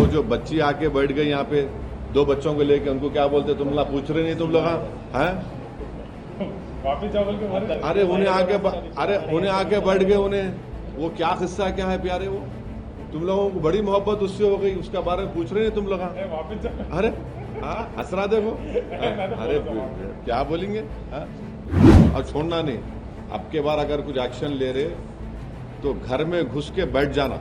वो जो बच्ची आके बैठ गई यहाँ पे, दो बच्चों को लेके, उनको क्या बोलते, तुम लोग पूछ रहे नहीं, तुम लोग हैं? वापिस चावल के बारे में अरे उन्हें आके बैठ गए, उन्हें वो क्या किस्सा क्या है प्यारे, वो तुम लोगों को बड़ी मोहब्बत उससे हो गई, उसका बारे में पूछ रहे नहीं तुम लोग? वापिस अरे हाँ, हंस रहा देखो। अरे क्या बोलेंगे? हाँ? और छोड़ना नहीं, अब के बार अगर कुछ एक्शन ले रहे तो घर में घुस के बैठ जाना,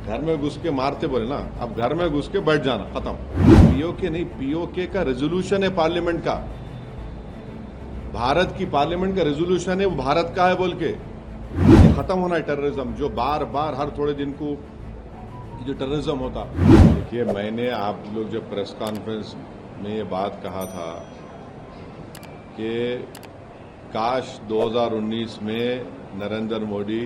घर में घुस के मारते बोले ना, अब घर में घुस के बैठ जाना, खत्म। पीओके नहीं, पीओके का रेजोल्यूशन है पार्लियामेंट का, भारत की पार्लियामेंट का रेजोल्यूशन है, वो भारत का है बोल के खत्म होना है टेररिज्म, जो बार बार हर थोड़े दिन को जो टेररिज्म होता। देखिए, मैंने आप लोग जब प्रेस कॉन्फ्रेंस में ये बात कहा था कि काश 2019 में नरेंद्र मोदी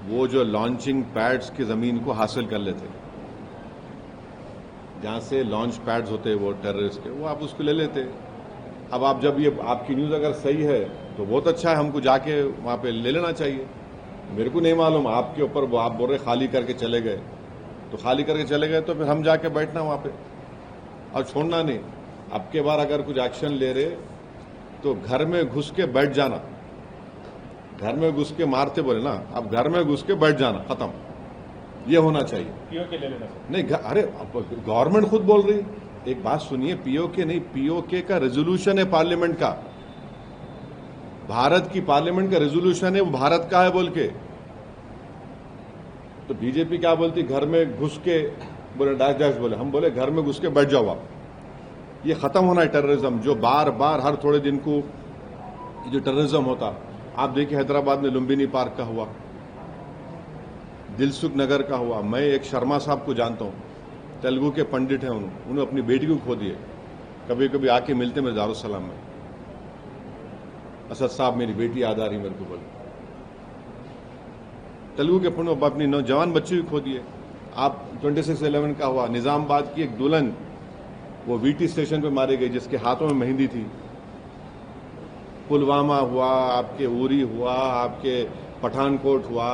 वो जो लॉन्चिंग पैड्स की जमीन को हासिल कर लेते, जहां से लॉन्च पैड्स होते वो टेररिस्ट के, वो आप उसको ले लेते। अब आप जब ये आपकी न्यूज अगर सही है तो बहुत अच्छा है, हमको जाके वहां पे ले लेना चाहिए। मेरे को नहीं मालूम आपके ऊपर, आप बोल रहे खाली करके चले गए, तो खाली करके चले गए तो फिर हम जाके बैठना वहां पे और छोड़ना नहीं। अब के बार अगर कुछ एक्शन ले रहे तो घर में घुस के बैठ जाना, घर में घुस के मारते बोले ना, अब घर में घुस के बैठ जाना, खत्म। ये होना चाहिए। पीओके ले लेना नहीं, अरे गवर्नमेंट खुद बोल रही, एक बात सुनिए, पीओके नहीं, पीओके का रेजोल्यूशन है पार्लियामेंट का, भारत की पार्लियामेंट का रेजोल्यूशन है, वो भारत का है बोल के। तो बीजेपी क्या बोलती, घर में घुस के बोले डैश डैश बोले, हम बोले घर में घुस के बैठ जाओ आप। ये खत्म होना है टेररिज्म, जो बार बार हर थोड़े दिन को जो टेररिज्म होता। आप देखिए हैदराबाद में लुम्बिनी पार्क का हुआ, दिलसुख नगर का हुआ। मैं एक शर्मा साहब को जानता हूं, तेलुगु के पंडित हैं, उन्होंने अपनी बेटी को खो दिए। कभी कभी आके मिलते मेरे दारुसलाम में, असद साहब मेरी बेटी याद आ रही मेरे को, बोले तेलुगु के पंडित अपनी नौजवान बच्ची को खो दिए। आप 26/11 का हुआ, निजामाबाद की एक दुल्हन वो वीटी स्टेशन पे मारी गई जिसके हाथों में मेहंदी थी। पुलवामा हुआ, आपके उरी हुआ, आपके पठानकोट हुआ,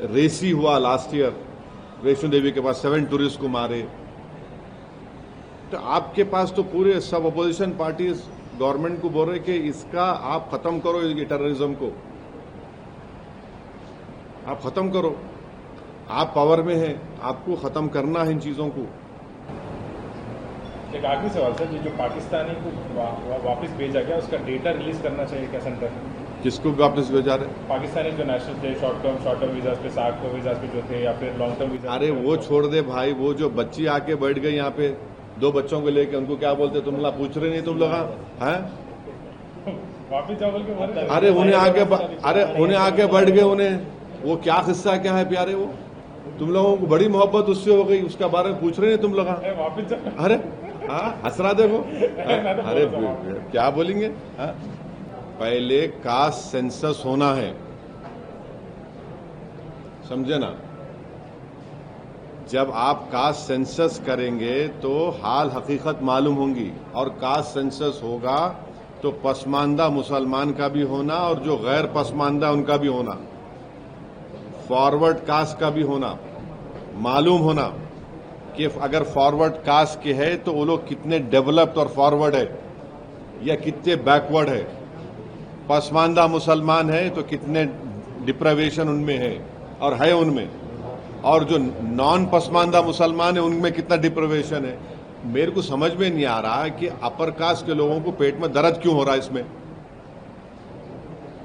रेसी हुआ लास्ट ईयर, वैष्णो देवी के पास 7 टूरिस्ट को मारे। तो आपके पास तो पूरे सब अपोजिशन पार्टीज गवर्नमेंट को बोल रहे कि इसका आप खत्म करो, ये टेररिज्म को आप खत्म करो। आप पावर में हैं, आपको खत्म करना है इन चीजों को। एक आखिरी सवाल सर, जो पाकिस्तानी को वापस भेजा गया उसका डेटा रिलीज करना चाहिए क्या सेंटर? किसको वापस भेजा रहे? पाकिस्तानी जो नेशनल थे, शॉर्ट टर्म वीजा पे, 60 वीजा पे जो थे, या फिर लॉन्ग टर्म वीजा। अरे वो छोड़ दे भाई, वो जो बच्ची आके बैठ गई यहाँ पे, दो बच्चों को लेके, उनको क्या बोलते, तुम लोग पूछ रहे नहीं, तुम लोग हैं? वापिस चावल के बारे में अरे उन्हें आके बैठ गए, उन्हें वो क्या किस्सा क्या है प्यारे, वो तुम लोगों को बड़ी मोहब्बत उससे हो गई, उसका बारे में पूछ रहे नहीं तुम लोग? वापिस। अरे हाँ, हंस रहा देखो। अरे क्या बोलेंगे? पहले कास्ट सेंसस होना है, समझे ना? जब आप कास्ट सेंसस करेंगे तो हाल हकीकत मालूम होंगी, और कास्ट सेंसस होगा तो पसमानदा मुसलमान का भी होना और जो गैर पसमानदा उनका भी होना, फॉरवर्ड कास्ट का भी होना, मालूम होना कि अगर फॉरवर्ड कास्ट के है तो वो लोग कितने डेवलप्ड और फॉरवर्ड है या कितने बैकवर्ड है। पसमानदा मुसलमान है तो कितने डिप्रावेशन उनमें है और है उनमें, और जो नॉन पसमानदा मुसलमान है उनमें कितना डिप्रावेशन है। मेरे को समझ में नहीं आ रहा है कि अपर कास्ट के लोगों को पेट में दर्द क्यों हो रहा है। इसमें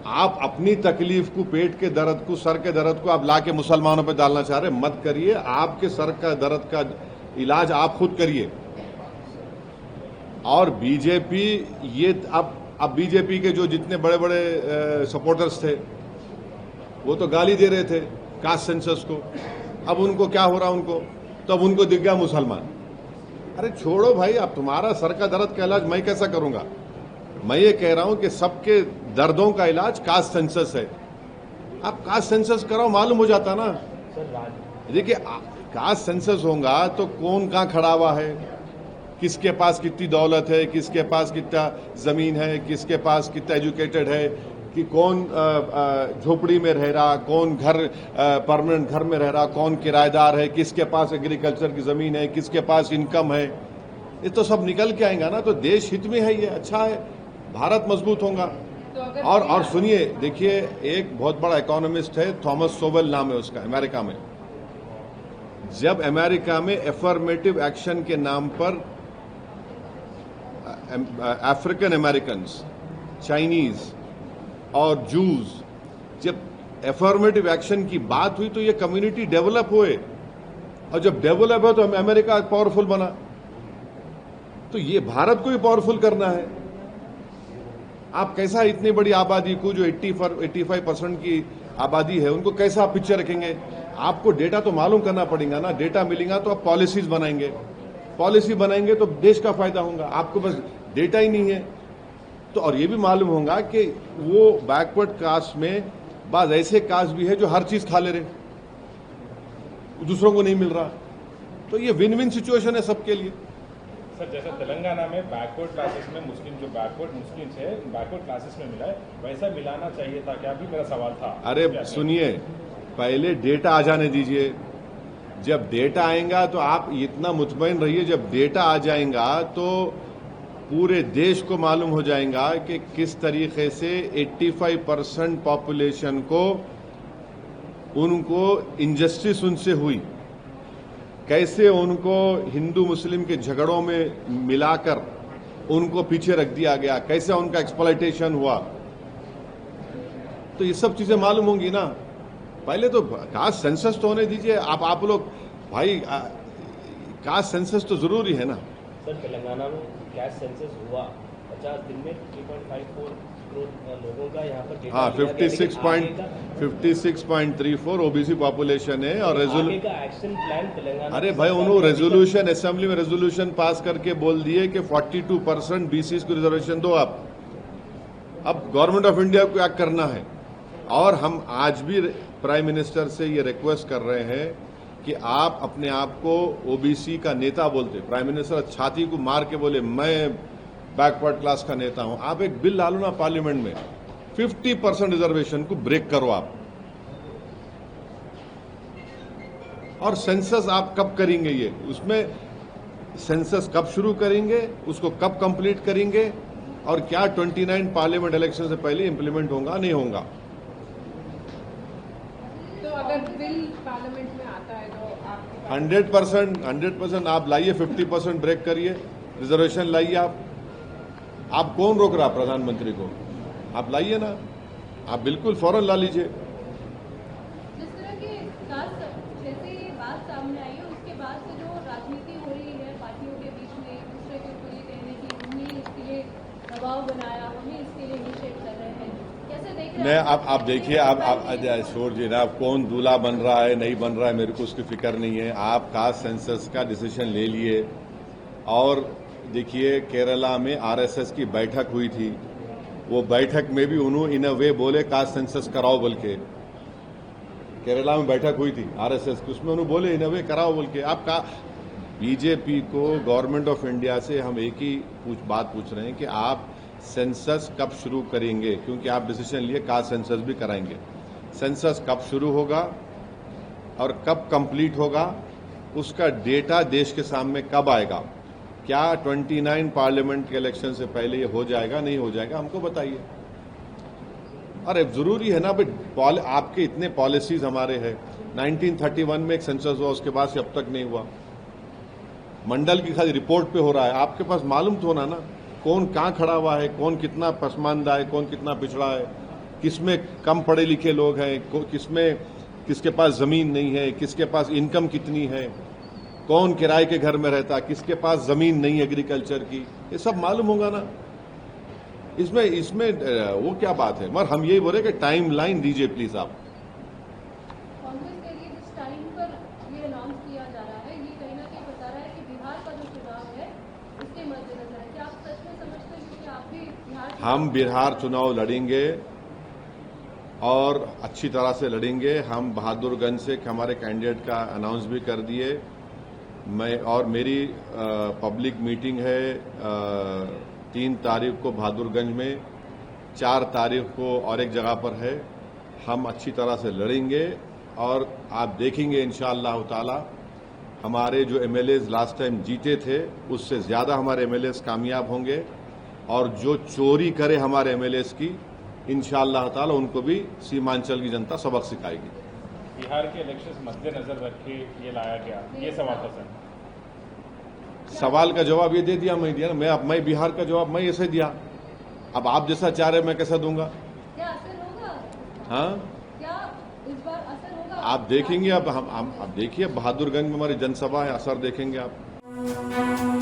आप अपनी तकलीफ को, पेट के दर्द को, सर के दर्द को आप लाके मुसलमानों पे डालना चाह रहे, मत करिए। आपके सर का दर्द का इलाज आप खुद करिए। और बीजेपी ये अब बीजेपी के जो जितने बड़े बड़े सपोर्टर्स थे वो तो गाली दे रहे थे कास्ट सेंसस को, अब उनको क्या हो रहा उनको, तो अब उनको दिख गया मुसलमान। अरे छोड़ो भाई, अब तुम्हारा सर का दर्द का इलाज मैं कैसा करूंगा? मैं ये कह रहा हूं कि सबके दर्दों का इलाज कास्ट सेंसस है। आप कास्ट सेंसस कराओ, मालूम हो जाता ना। देखिए, कास्ट सेंसस होगा तो कौन कहां खड़ा हुआ है, किसके पास कितनी दौलत है, किसके पास कितना जमीन है, किसके पास कितना एजुकेटेड है, कि कौन झोपड़ी में रह रहा, कौन घर परमानेंट घर में रह रहा, कौन किराएदार है, किसके पास एग्रीकल्चर की जमीन है, किसके पास इनकम है, ये तो सब निकल के आएगा ना। तो देश हित में है, ये अच्छा है, भारत मजबूत होगा। और सुनिए, देखिए, एक बहुत बड़ा इकोनॉमिस्ट है, थॉमस सोवेल नाम है उसका, अमेरिका में। जब अमेरिका में एफर्मेटिव एक्शन के नाम पर अफ्रीकन अमेरिकन, चाइनीज और जूज, जब एफर्मेटिव एक्शन की बात हुई तो ये कम्युनिटी डेवलप हुए, और जब डेवलप हो तो अमेरिका पावरफुल बना। तो ये भारत को भी पावरफुल करना है। आप कैसा इतनी बड़ी आबादी को, जो 85% की आबादी है, उनको कैसा आप पीछे रखेंगे? आपको डेटा तो मालूम करना पड़ेगा ना। डेटा मिलेगा तो आप पॉलिसीज बनाएंगे, पॉलिसी बनाएंगे तो देश का फायदा होगा। आपको बस डेटा ही नहीं है तो, और ये भी मालूम होगा कि वो बैकवर्ड कास्ट में बाज ऐसे कास्ट भी है जो हर चीज खा ले रहे, दूसरों को नहीं मिल रहा। तो ये विन विन सिचुएशन है सबके लिए। सर, जैसा तेलंगाना में बैकवर्ड क्लासेस में मुस्लिम, जो बैकवर्ड मुस्लिम्स है, बैकवर्ड क्लासेस में मिला है, वैसा मिलाना चाहिए था क्या? भी मेरा सवाल था। अरे सुनिए, पहले डेटा आ जाने दीजिए। जब डेटा आएगा तो आप इतना मुतमईन रहिए, जब डेटा आ जाएगा तो पूरे देश को मालूम हो जाएगा कि किस तरीके से 85% पॉपुलेशन को, उनको इनजस्टिस उनसे हुई, कैसे उनको हिंदू मुस्लिम के झगड़ों में मिलाकर उनको पीछे रख दिया गया, कैसे उनका एक्सप्लॉयटेशन हुआ। तो ये सब चीजें मालूम होंगी ना। पहले तो कास्ट सेंसस तो होने दीजिए। आप लोग भाई, कास्ट सेंसस तो जरूरी है ना। सर, तेलंगाना में कास्ट सेंसस हुआ, 50 दिन में 3.54 करोड़ लोगों का यहाँ पर डेटा। हाँ, 56.34 ओबीसी पॉपुलेशन है। और आगे का एक्शन प्लान तेलंगाना, अरे भाई, उन्होंने रेजोल्यूशन, असेंबली में रेजोल्यूशन पास करके बोल दिए कि 42% बीसीस को रिजर्वेशन दो आप। अब गवर्नमेंट ऑफ इंडिया को क्या करना है। और हम आज भी प्राइम मिनिस्टर से ये रिक्वेस्ट कर रहे हैं कि आप अपने आप को ओबीसी का नेता बोलते। प्राइम मिनिस्टर छाती को मार के बोले, मैं बैकवर्ड क्लास का नेता हूं। आप एक बिल डालो ना पार्लियामेंट में, 50% रिजर्वेशन को ब्रेक करो आप। और सेंसस आप कब करेंगे? ये उसमें सेंसस कब शुरू करेंगे, उसको कब कंप्लीट करेंगे, और क्या 29 पार्लियामेंट इलेक्शन से पहले इंप्लीमेंट होगा नहीं होगा? तो अगर बिल पार्लियामेंट में आता है तो आप 100% आप लाइए, 50% ब्रेक करिए, रिजर्वेशन लाइए आप कौन रोक रहा प्रधानमंत्री को? आप लाइए ना, आप बिल्कुल फौरन ला लीजिए। जिस तरह की जैसे ये बात सामने आई है, उसके बाद से जो राजनीति हो रही है पार्टियों के बीच में, एक दूसरे के ऊपर ये कहने की हमने इसके लिए दबाव बनाया, हमें इसके लिए इनिशिएट कर रहे हैं, कैसे देख रहे हैं? आप देखिए, आप शोर जी ना, कौन दूल्हा बन रहा है नहीं बन रहा है मेरे को उसकी फिक्र नहीं है। आप कास्ट सेंसस का डिसीजन ले लिए। और देखिए, केरला में आरएसएस की बैठक हुई थी, वो बैठक में भी उन्होंने इन अ वे बोले कास्ट सेंसस कराओ बोल के। केरला में बैठक हुई थी आरएसएस की, उसमें उन्होंने बोले इन अ वे कराओ बोल के। आपका बीजेपी को, गवर्नमेंट ऑफ इंडिया से हम एक ही बात पूछ रहे हैं कि आप सेंसस कब शुरू करेंगे, क्योंकि आप डिसीजन लिए कास्ट सेंसस भी कराएंगे। सेंसस कब शुरू होगा और कब कंप्लीट होगा, उसका डेटा देश के सामने कब आएगा? क्या 29 पार्लियामेंट के इलेक्शन से पहले ये हो जाएगा नहीं हो जाएगा, हमको बताइए। अरे जरूरी है ना भाई, आपके इतने पॉलिसीज हमारे हैं। 1931 में एक सेंसस हुआ, उसके बाद से अब तक नहीं हुआ। मंडल की खाली रिपोर्ट पे हो रहा है। आपके पास मालूम तो होना ना कौन कहाँ खड़ा हुआ है, कौन कितना पसमानदा है, कौन कितना पिछड़ा है, किसमें कम पढ़े लिखे लोग हैं, किसके पास जमीन नहीं है, किसके पास इनकम कितनी है, कौन किराए के घर में रहता, किसके पास जमीन नहीं एग्रीकल्चर की, ये सब मालूम होगा ना। इसमें वो क्या बात है। मगर हम यही बोले कि टाइम लाइन दीजिए प्लीज आप। कांग्रेस के लिए जिस टाइम पर ये अनाउंस किया जा रहा है, ये कहीं ना कहीं बता रहा है कि बिहार का जो चुनाव है उसके मद्देनजर है। क्या आप सच में समझते हैं कि आप भी बिहार, हम बिहार चुनाव लड़ेंगे और अच्छी तरह से लड़ेंगे। हम बहादुरगंज से हमारे कैंडिडेट का अनाउंस भी कर दिए। और मेरी पब्लिक मीटिंग है 3 तारीख को बहादुरगंज में, 4 तारीख को और एक जगह पर है। हम अच्छी तरह से लड़ेंगे और आप देखेंगे इंशाअल्लाह ताला हमारे जो एमएलएज लास्ट टाइम जीते थे उससे ज़्यादा हमारे एमएलएज कामयाब होंगे और जो चोरी करे हमारे एमएलएज की इंशाअल्लाह ताला उनको भी सीमांचल की जनता सबक सिखाएगी। बिहार के इलेक्शंस मद्देनजर रख के ये लाया गया, ये सवाल था सर। सवाल का जवाब ये दे दिया, मैं दिया ना। मैं बिहार का जवाब मैं ऐसे दिया। अब आप जैसा चाह रहे मैं कैसा दूंगा? क्या असर होगा? हाँ, क्या इस बार असर होगा? आप देखेंगे। अब देखिए बहादुरगंज में हमारी जनसभा है, असर देखेंगे आप।